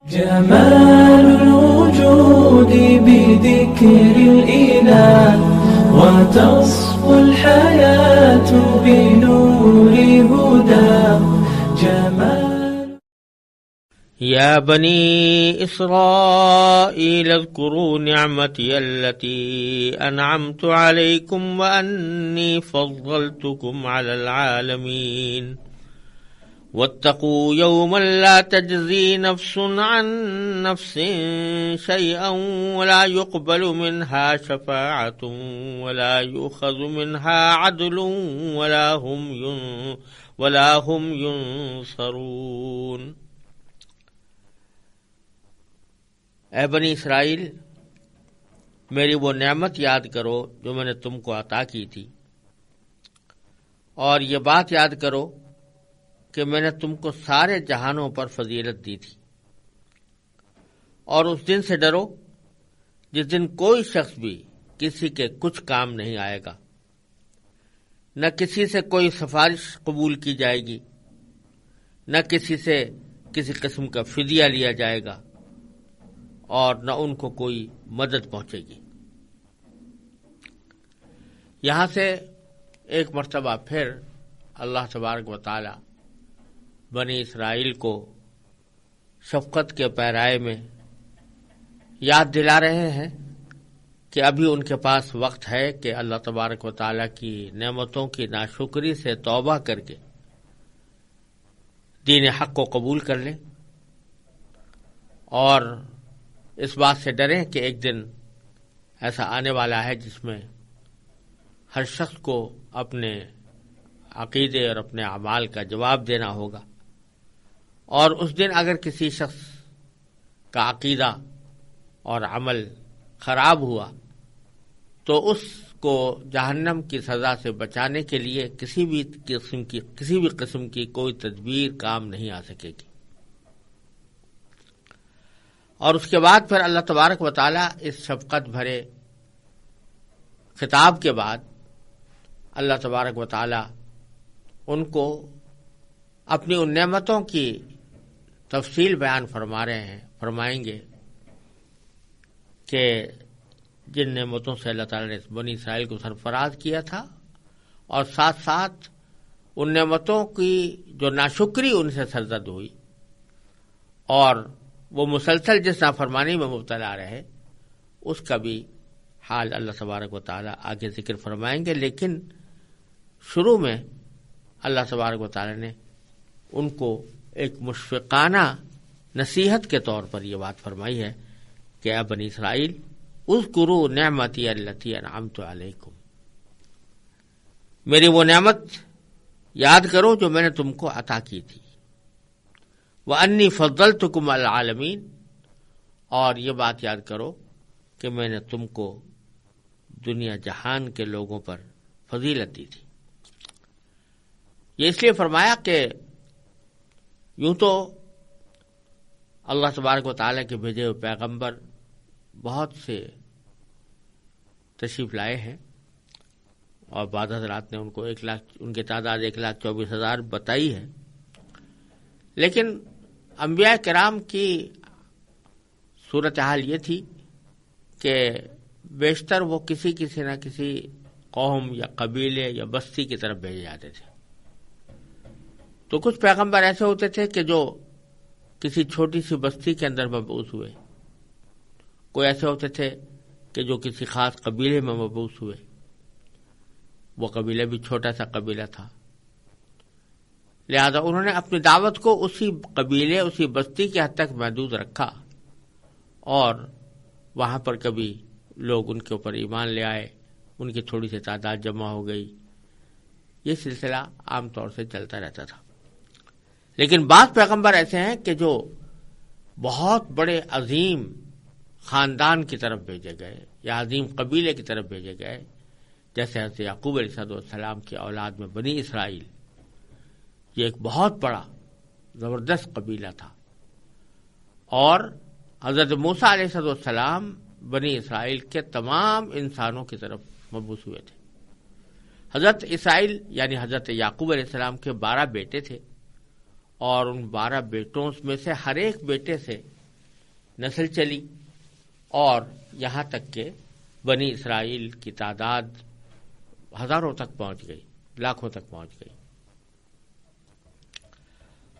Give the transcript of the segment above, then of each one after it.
جمال الوجود بذكر الإله وتصفو الحياة بنور هدى جمال. يا بني إسرائيل اذكروا نعمتي التي أنعمت عليكم وأني فضلتكم على العالمين واتقوا يوما لا تجزي نفس عن نفس شيئا ولا يقبل منها شفاعة ولا يؤخذ منها عدل ولا هم ينصرون. اے بنی اسرائیل، میری وہ نعمت یاد کرو جو میں نے تم کو عطا کی تھی، اور یہ بات یاد کرو کہ میں نے تم کو سارے جہانوں پر فضیلت دی تھی. اور اس دن سے ڈرو جس دن کوئی شخص بھی کسی کے کچھ کام نہیں آئے گا، نہ کسی سے کوئی سفارش قبول کی جائے گی، نہ کسی سے کسی قسم کا فدیہ لیا جائے گا، اور نہ ان کو کوئی مدد پہنچے گی. یہاں سے ایک مرتبہ پھر اللہ تبارک و تعالی بنی اسرائیل کو شفقت کے پیرائے میں یاد دلا رہے ہیں کہ ابھی ان کے پاس وقت ہے کہ اللہ تبارک و تعالی کی نعمتوں کی ناشکری سے توبہ کر کے دین حق کو قبول کر لیں، اور اس بات سے ڈریں کہ ایک دن ایسا آنے والا ہے جس میں ہر شخص کو اپنے عقیدے اور اپنے اعمال کا جواب دینا ہوگا، اور اس دن اگر کسی شخص کا عقیدہ اور عمل خراب ہوا تو اس کو جہنم کی سزا سے بچانے کے لیے کسی بھی قسم کی کوئی تدبیر کام نہیں آ سکے گی. اور اس کے بعد پھر اللہ تبارک و تعالی اس شفقت بھرے خطاب کے بعد اللہ تبارک و تعالی ان کو اپنی ان نعمتوں کی تفصیل بیان فرمائیں گے کہ جن نعمتوں سے اللہ تعالی نے بنی اسرائیل کو سرفراز کیا تھا، اور ساتھ ساتھ ان نعمتوں کی جو ناشکری ان سے سرزد ہوئی اور وہ مسلسل جس نافرمانی میں مبتلا رہے، اس کا بھی حال اللہ تبارک و تعالی آگے ذکر فرمائیں گے. لیکن شروع میں اللہ تبارک و تعالی نے ان کو ایک مشفقانہ نصیحت کے طور پر یہ بات فرمائی ہے کہ اے بنی اسرائیل اذکروا نعمتی التی انعمت علیکم، میری وہ نعمت یاد کرو جو میں نے تم کو عطا کی تھی، وانی فضلتکم علی العالمین، اور یہ بات یاد کرو کہ میں نے تم کو دنیا جہان کے لوگوں پر فضیلت دی تھی. یہ اس لیے فرمایا کہ یوں تو اللہ تبارک و تعالیٰ کے بھیجے ہوئے پیغمبر بہت سے تشریف لائے ہیں، اور بعض حضرات نے ان کی تعداد 1,24,000 بتائی ہے، لیکن انبیاء کرام کی صورتحال یہ تھی کہ بیشتر وہ کسی نہ کسی قوم یا قبیلے یا بستی کی طرف بھیجے جاتے تھے. تو کچھ پیغمبر ایسے ہوتے تھے کہ جو کسی چھوٹی سی بستی کے اندر مبعوث ہوئے، کوئی ایسے ہوتے تھے کہ جو کسی خاص قبیلے میں مبعوث ہوئے، وہ قبیلہ بھی چھوٹا سا قبیلہ تھا، لہذا انہوں نے اپنی دعوت کو اسی قبیلے اسی بستی کے حد تک محدود رکھا، اور وہاں پر کبھی لوگ ان کے اوپر ایمان لے آئے، ان کی تھوڑی سی تعداد جمع ہو گئی. یہ سلسلہ عام طور سے چلتا رہتا تھا. لیکن بعض پیغمبر ایسے ہیں کہ جو بہت بڑے عظیم خاندان کی طرف بھیجے گئے یا عظیم قبیلے کی طرف بھیجے گئے، جیسے حضرت یعقوب علیہ السلام کی اولاد میں بنی اسرائیل، یہ ایک بہت بڑا زبردست قبیلہ تھا. اور حضرت موسیٰ علیہ السلام بنی اسرائیل کے تمام انسانوں کی طرف مبعوث ہوئے تھے. حضرت اسرائیل یعنی حضرت یعقوب علیہ السلام کے 12 بیٹے تھے، اور ان 12 بیٹوں میں سے ہر ایک بیٹے سے نسل چلی اور یہاں تک کہ بنی اسرائیل کی تعداد ہزاروں تک پہنچ گئی، لاکھوں تک پہنچ گئی۔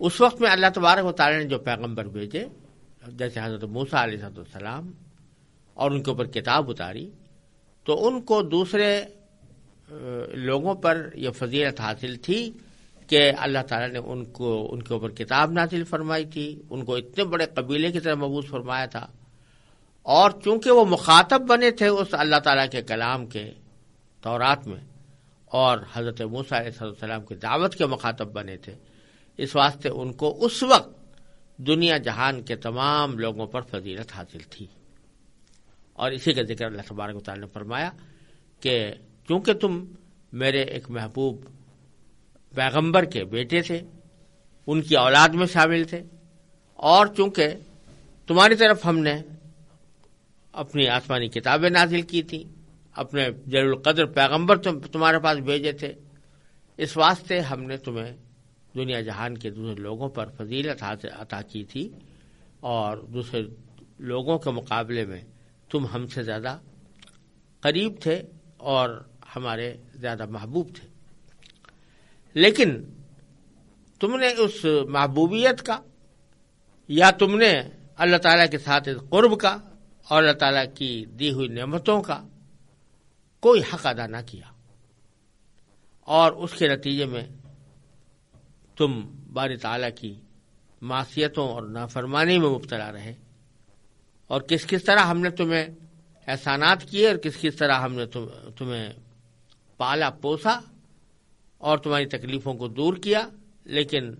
اس وقت میں اللہ تبارک و تعالی نے جو پیغمبر بھیجے، جیسے حضرت موسیٰ علیہ السلام، اور ان کے اوپر کتاب اتاری، تو ان کو دوسرے لوگوں پر یہ فضیلت حاصل تھی کہ اللہ تعالیٰ نے ان کے اوپر کتاب نازل فرمائی تھی، ان کو اتنے بڑے قبیلے کی طرح مبعوث فرمایا تھا، اور چونکہ وہ مخاطب بنے تھے اس اللہ تعالیٰ کے کلام کے تورات میں، اور حضرت موسیٰ علیہ السلام کی دعوت کے مخاطب بنے تھے، اس واسطے ان کو اس وقت دنیا جہان کے تمام لوگوں پر فضیلت حاصل تھی۔ اور اسی کا ذکر اللہ تبارک و تعالیٰ نے فرمایا کہ چونکہ تم میرے ایک محبوب پیغمبر کے بیٹے تھے، ان کی اولاد میں شامل تھے، اور چونکہ تمہاری طرف ہم نے اپنی آسمانی کتابیں نازل کی تھیں، اپنے جلیل القدر پیغمبر تمہارے پاس بھیجے تھے، اس واسطے ہم نے تمہیں دنیا جہان کے دوسرے لوگوں پر فضیلت عطا کی تھی، اور دوسرے لوگوں کے مقابلے میں تم ہم سے زیادہ قریب تھے اور ہمارے زیادہ محبوب تھے۔ لیکن تم نے اس محبوبیت کا یا تم نے اللہ تعالیٰ کے ساتھ قرب کا اور اللہ تعالیٰ کی دی ہوئی نعمتوں کا کوئی حق ادا نہ کیا، اور اس کے نتیجے میں تم باری تعالیٰ کی معصیتوں اور نافرمانی میں مبتلا رہے، اور کس طرح ہم نے تمہیں احسانات کیے اور کس طرح ہم نے تمہیں پالا پوسا اور تمہاری تکلیفوں کو دور کیا، لیکن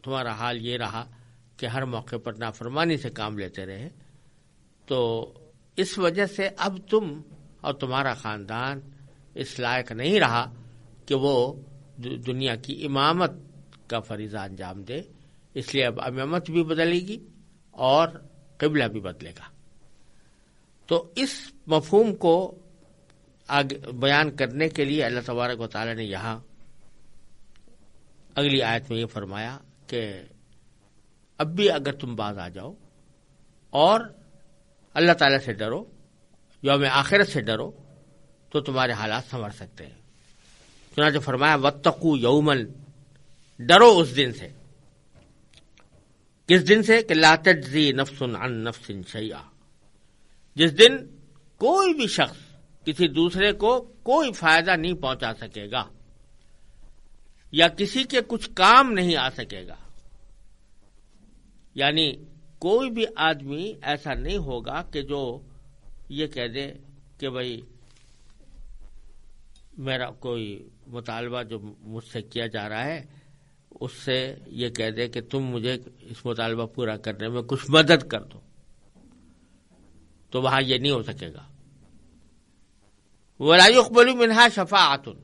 تمہارا حال یہ رہا کہ ہر موقع پر نافرمانی سے کام لیتے رہے۔ تو اس وجہ سے اب تم اور تمہارا خاندان اس لائق نہیں رہا کہ وہ دنیا کی امامت کا فریضہ انجام دے، اس لیے اب امامت بھی بدلے گی اور قبلہ بھی بدلے گا۔ تو اس مفہوم کو بیان کرنے کے لیے اللہ تبارک و تعالی نے یہاں اگلی آیت میں یہ فرمایا کہ اب بھی اگر تم باز آ جاؤ اور اللہ تعالیٰ سے ڈرو، یوم آخرت سے ڈرو، تو تمہارے حالات سنور سکتے ہیں۔ چنانچہ فرمایا واتقوا یوما، ڈرو اس دن سے۔ کس دن سے؟ کہ لا تجزی نفس عن نفس شیئا، جس دن کوئی بھی شخص کسی دوسرے کو کوئی فائدہ نہیں پہنچا سکے گا یا کسی کے کچھ کام نہیں آ سکے گا، یعنی کوئی بھی آدمی ایسا نہیں ہوگا کہ جو یہ کہہ دے کہ بھائی میرا کوئی مطالبہ جو مجھ سے کیا جا رہا ہے اس سے یہ کہہ دے کہ تم مجھے اس مطالبہ پورا کرنے میں کچھ مدد کر دو، تو وہاں یہ نہیں ہو سکے گا۔ وَلَا يُقْبَلُ مِنْهَا شَفَاعَةٌ،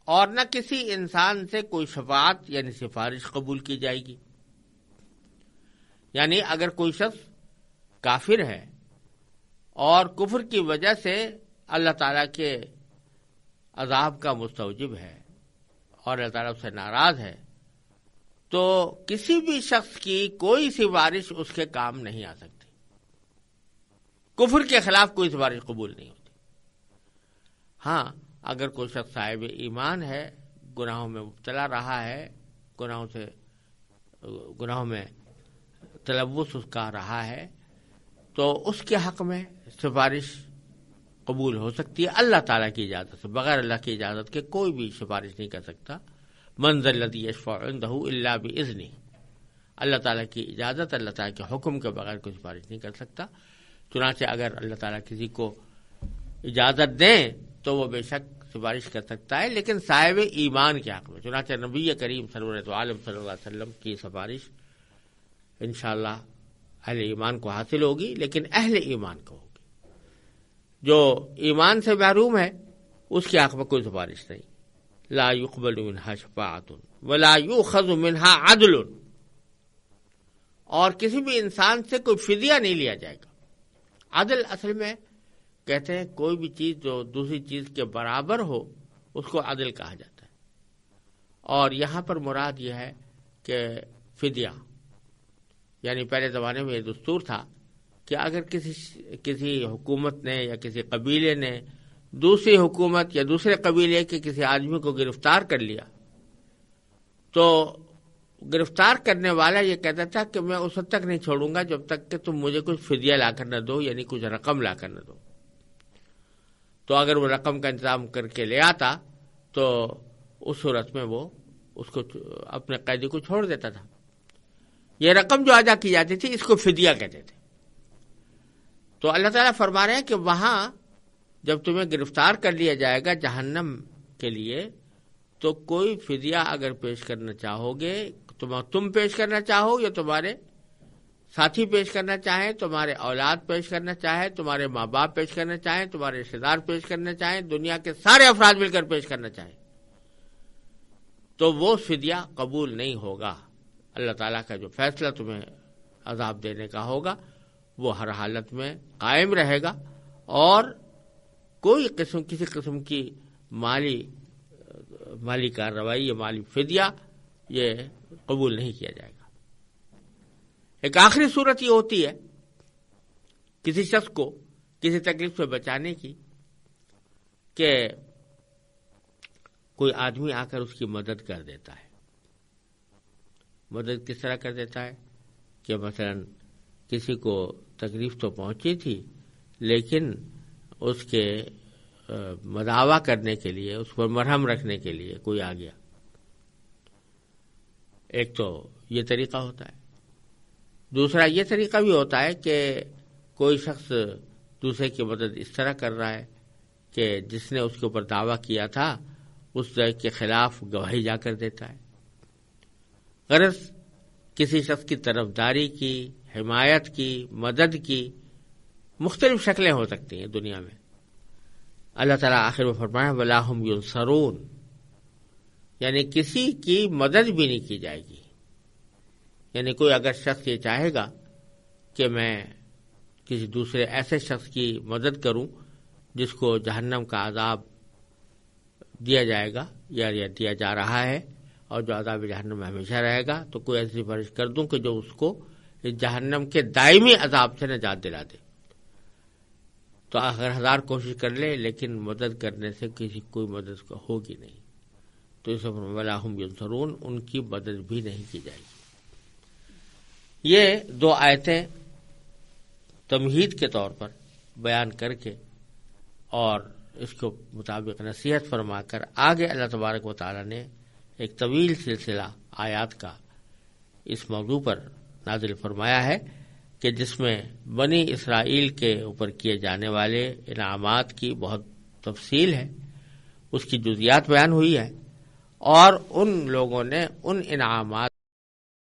اور نہ کسی انسان سے کوئی شفاعت یعنی سفارش قبول کی جائے گی۔ یعنی اگر کوئی شخص کافر ہے اور کفر کی وجہ سے اللہ تعالیٰ کے عذاب کا مستوجب ہے اور اللہ تعالیٰ اس سے ناراض ہے، تو کسی بھی شخص کی کوئی سفارش اس کے کام نہیں آ سکتی۔ کفر کے خلاف کوئی سفارش قبول نہیں ہوتی۔ ہاں، اگر کوئی شخص صاحب ایمان ہے، گناہوں میں مبتلا رہا ہے، گناہوں میں تلوث اس کا رہا ہے، تو اس کے حق میں سفارش قبول ہو سکتی ہے اللہ تعالیٰ کی اجازت سے۔ بغیر اللہ کی اجازت کے کوئی بھی سفارش نہیں کر سکتا۔ من ذا الذی یشفع عنده الا باذنہ، اللہ تعالیٰ کی اجازت، اللہ تعالیٰ کے حکم کے بغیر کوئی سفارش نہیں کر سکتا۔ چنانچہ اگر اللہ تعالیٰ کسی کو اجازت دیں تو وہ بے شک سفارش کر سکتا ہے، لیکن صاحب ایمان کے حق میں۔ چنانچہ نبی کریم صلی اللہ علیہ وسلم کی سفارش انشاءاللہ اہل ایمان کو حاصل ہوگی، لیکن اہل ایمان کو ہوگی۔ جو ایمان سے محروم ہے اس کے حق میں کوئی سفارش نہیں۔ لا يقبل منها شفاعة ولا يؤخذ منها عدل، اور کسی بھی انسان سے کوئی فدیہ نہیں لیا جائے گا۔ عدل اصل میں کہتے ہیں کوئی بھی چیز جو دوسری چیز کے برابر ہو اس کو عدل کہا جاتا ہے، اور یہاں پر مراد یہ ہے کہ فدیہ، یعنی پہلے زمانے میں یہ دستور تھا کہ اگر کسی حکومت نے یا کسی قبیلے نے دوسری حکومت یا دوسرے قبیلے کے کسی آدمی کو گرفتار کر لیا تو گرفتار کرنے والا یہ کہتا تھا کہ میں اس وقت تک نہیں چھوڑوں گا جب تک کہ تم مجھے کچھ فدیہ لا کر نہ دو، یعنی کچھ رقم لا کر نہ دو۔ تو اگر وہ رقم کا انتظام کر کے لے آتا تو اس صورت میں وہ اس کو اپنے قیدی کو چھوڑ دیتا تھا۔ یہ رقم جو ادا کی جاتی تھی اس کو فدیہ کہتے تھے۔ تو اللہ تعالیٰ فرما رہے ہیں کہ وہاں جب تمہیں گرفتار کر لیا جائے گا جہنم کے لیے تو کوئی فدیہ اگر پیش کرنا چاہو گے، تم پیش کرنا چاہو یا تمہارے ساتھی پیش کرنا چاہیں، تمہارے اولاد پیش کرنا چاہیں، تمہارے ماں باپ پیش کرنا چاہیں، تمہارے رشتے دار پیش کرنا چاہیں، دنیا کے سارے افراد مل کر پیش کرنا چاہیں، تو وہ فدیہ قبول نہیں ہوگا۔ اللہ تعالیٰ کا جو فیصلہ تمہیں عذاب دینے کا ہوگا وہ ہر حالت میں قائم رہے گا، اور کسی قسم کی مالی کارروائی یا مالی فدیہ یہ قبول نہیں کیا جائے گا۔ ایک آخری صورت یہ ہوتی ہے کسی شخص کو کسی تکلیف سے بچانے کی کہ کوئی آدمی آ کر اس کی مدد کر دیتا ہے۔ مدد کس طرح کر دیتا ہے کہ مثلا کسی کو تکلیف تو پہنچی تھی لیکن اس کے مداوا کرنے کے لیے، اس پر مرہم رکھنے کے لیے کوئی آ گیا۔ ایک تو یہ طریقہ ہوتا ہے، دوسرا یہ طریقہ بھی ہوتا ہے کہ کوئی شخص دوسرے کی مدد اس طرح کر رہا ہے کہ جس نے اس کے اوپر دعویٰ کیا تھا اس کے خلاف گواہی جا کر دیتا ہے۔ غرض کسی شخص کی طرفداری کی، حمایت کی، مدد کی مختلف شکلیں ہو سکتی ہیں دنیا میں۔ اللہ تعالیٰ آخر میں فرمایا وَلَا هُمْ يُنصَرُونَ، یعنی کسی کی مدد بھی نہیں کی جائے گی۔ یعنی کوئی اگر شخص یہ چاہے گا کہ میں کسی دوسرے ایسے شخص کی مدد کروں جس کو جہنم کا عذاب دیا جائے گا یا دیا جا رہا ہے اور جو عذاب جہنم میں ہمیشہ رہے گا، تو کوئی ایسی سفارش کر دوں کہ جو اس کو جہنم کے دائمی عذاب سے نجات دلا دے، تو اگر 1000 کوشش کر لے لیکن مدد کرنے سے کوئی مدد ہوگی نہیں۔ تو اس وَلَا هُمْ يُنصَرُونَ، ان کی مدد بھی نہیں کی جائے گی۔ یہ 2 آیتیں تمہید کے طور پر بیان کر کے اور اس کے مطابق نصیحت فرما کر آگے اللہ تبارک و تعالی نے ایک طویل سلسلہ آیات کا اس موضوع پر نازل فرمایا ہے کہ جس میں بنی اسرائیل کے اوپر کیے جانے والے انعامات کی بہت تفصیل ہے، اس کی جزیات بیان ہوئی ہے، اور ان لوگوں نے ان انعامات